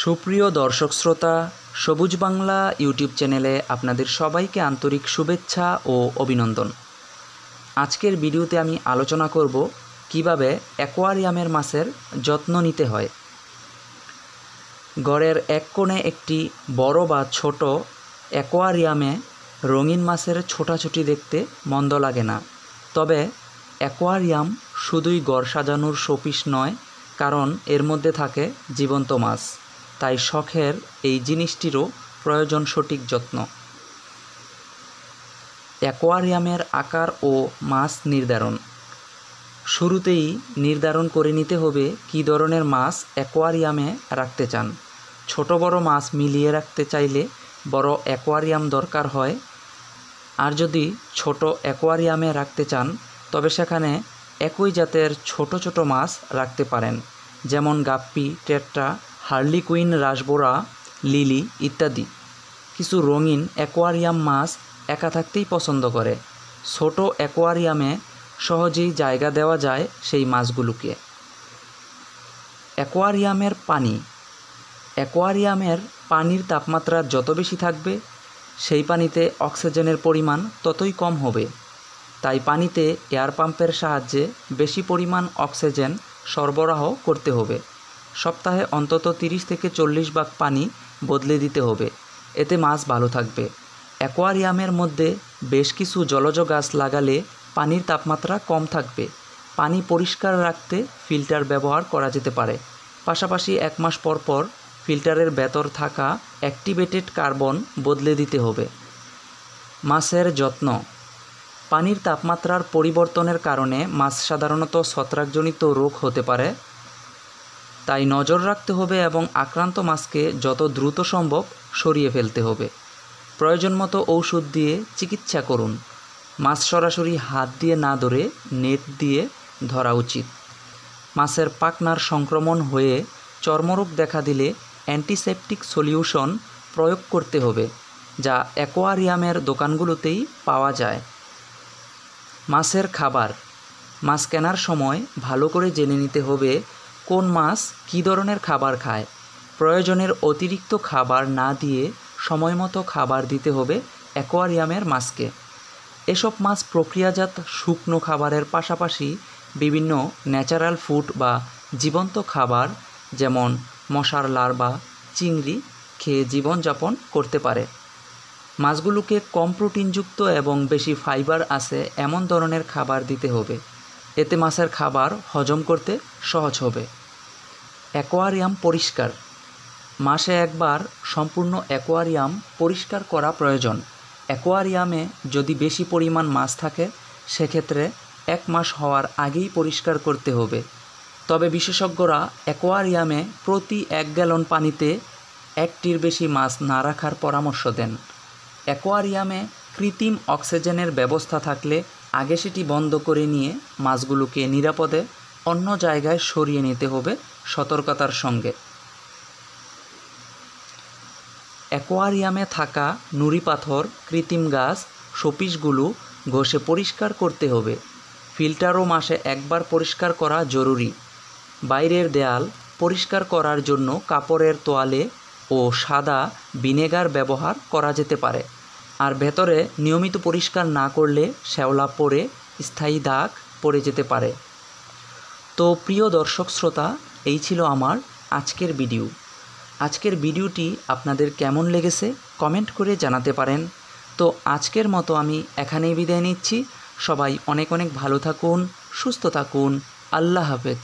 সুপ্রিয় দর্শক শ্রোতা, সবুজ বাংলা ইউটিউব চ্যানেলে আপনাদের সবাইকে আন্তরিক শুভেচ্ছা ও অভিনন্দন। আজকের ভিডিওতে আমি আলোচনা করব কিভাবে অ্যাকোয়ারিয়ামের মাছের যত্ন নিতে হয়। ঘরের এক কোণে একটি বড় বা ছোট অ্যাকোয়ারিয়ামে রঙিন মাছের ছোটাছুটি দেখতে মন্দ লাগে না। তবে অ্যাকোয়ারিয়াম শুধুই ঘর সাজানোর শোপিস নয়, কারণ এর মধ্যে থাকে জীবন্ত মাছ। তাই শখের এই জিনিসটিরও প্রয়োজন সঠিক যত্ন। অ্যাকোয়ারিয়ামের আকার ও মাছ নির্ধারণ। শুরুতেই নির্ধারণ করে নিতে হবে কী ধরনের মাছ অ্যাকোয়ারিয়ামে রাখতে চান। ছোট বড় মাছ মিলিয়ে রাখতে চাইলে বড় অ্যাকোয়ারিয়াম দরকার হয়, আর যদি ছোট অ্যাকোয়ারিয়ামে রাখতে চান তবে সেখানে একই জাতের ছোট ছোট মাছ রাখতে পারেন, যেমন গাপ্পি, টেট্রা, হার্লিকুইন, রাসবোরা, লিলি ইত্যাদি। কিছু রঙিন অ্যাকোয়ারিয়াম মাছ একা থাকতেই পছন্দ করে। ছোট অ্যাকোয়ারিয়ামে সহজেই জায়গা দেওয়া যায় সেই মাছগুলোকে। অ্যাকোয়ারিয়ামের পানি। অ্যাকোয়ারিয়ামের পানির তাপমাত্রা যত বেশি থাকবে সেই পানিতে অক্সিজেনের পরিমাণ ততই কম হবে। তাই পানিতে এয়ার পাম্পের সাহায্যে বেশি পরিমাণ অক্সিজেন সরবরাহ করতে হবে। সপ্তাহে অন্তত 30 থেকে 40 ভাগ পানি বদলে দিতে হবে, এতে মাছ ভালো থাকবে। অ্যাকোয়ারিয়ামের মধ্যে বেশ কিছু জলজ গাছ লাগালে পানির তাপমাত্রা কম থাকবে। পানি পরিষ্কার রাখতে ফিল্টার ব্যবহার করা যেতে পারে। পাশাপাশি 1 মাস পর পর ফিল্টারের ভেতর থাকা অ্যাক্টিভেটেড কার্বন বদলে দিতে হবে। মাছের যত্ন। পানির তাপমাত্রার পরিবর্তনের কারণে মাছ সাধারণত ছত্রাকজনিত রোগ হতে পারে, তাই নজর রাখতে হবে এবং আক্রান্ত মাছকে যত দ্রুত সম্ভব সরিয়ে ফেলতে হবে। প্রয়োজন মতো ঔষধ দিয়ে চিকিৎসা করুন। মাছ সরাসরি হাত দিয়ে না ধরে নেট দিয়ে ধরা উচিত। মাছের পাখনার সংক্রমণ হয়ে চর্মরোগ দেখা দিলে অ্যান্টিসেপটিক সলিউশন প্রয়োগ করতে হবে, যা অ্যাকোয়ারিয়ামের দোকানগুলোতেই পাওয়া যায়। মাছের খাবার। মাছ কেনার সময় ভালো করে জেনে নিতে হবে কোন মাছ কী ধরনের খাবার খায়। প্রয়োজনের অতিরিক্ত খাবার না দিয়ে সময়মতো খাবার দিতে হবে অ্যাকোয়ারিয়ামের মাছকে। এসব মাছ প্রক্রিয়াজাত শুকনো খাবারের পাশাপাশি বিভিন্ন ন্যাচারাল ফুড বা জীবন্ত খাবার যেমন মশার লার্ভা, চিংড়ি খেয়ে জীবনযাপন করতে পারে। মাছগুলোকে কম প্রোটিনযুক্ত এবং বেশি ফাইবার আছে এমন ধরনের খাবার দিতে হবে, এতে মাছের খাবার হজম করতে সহজ হবে। অ্যাকোয়ারিয়াম পরিষ্কার। মাসে একবার সম্পূর্ণ অ্যাকোয়ারিয়াম পরিষ্কার করা প্রয়োজন। অ্যাকোয়ারিয়ামে যদি বেশি পরিমাণ মাছ থাকে সেক্ষেত্রে 1 মাস হওয়ার আগেই পরিষ্কার করতে হবে। তবে বিশেষজ্ঞরা অ্যাকোয়ারিয়ামে প্রতি 1 গ্যালন পানিতে 1টির বেশি মাছ না রাখার পরামর্শ দেন। অ্যাকোয়ারিয়ামে কৃত্রিম অক্সিজেনের ব্যবস্থা থাকলে আগে সেটি বন্ধ করে নিয়ে মাছগুলোকে নিরাপদে অন্য জায়গায় সরিয়ে নিতে হবে সতর্কতার সঙ্গে। অ্যাকোয়ারিয়ামে থাকা নুড়ি পাথর, কৃত্রিম গাছ, শোপিসগুলো ঘষে পরিষ্কার করতে হবে। ফিল্টারও মাসে একবার পরিষ্কার করা জরুরি। বাইরের দেয়াল পরিষ্কার করার জন্য কাপড়ের তোয়ালে ও সাদা ভিনেগার ব্যবহার করা যেতে পারে। আর ভেতরে নিয়মিত পরিষ্কার না করলে শ্যাওলা পড়ে স্থায়ী দাগ পড়ে যেতে পারে। তো প্রিয় দর্শক শ্রোতা, এই ছিল আমার আজকের ভিডিও। আজকের ভিডিওটি আপনাদের কেমন লেগেছে কমেন্ট করে জানাতে পারেন। তো আজকের মতো আমি এখানেই বিদায় নিচ্ছি। সবাই অনেক অনেক ভালো থাকুন, সুস্থ থাকুন। আল্লাহ হাফেজ।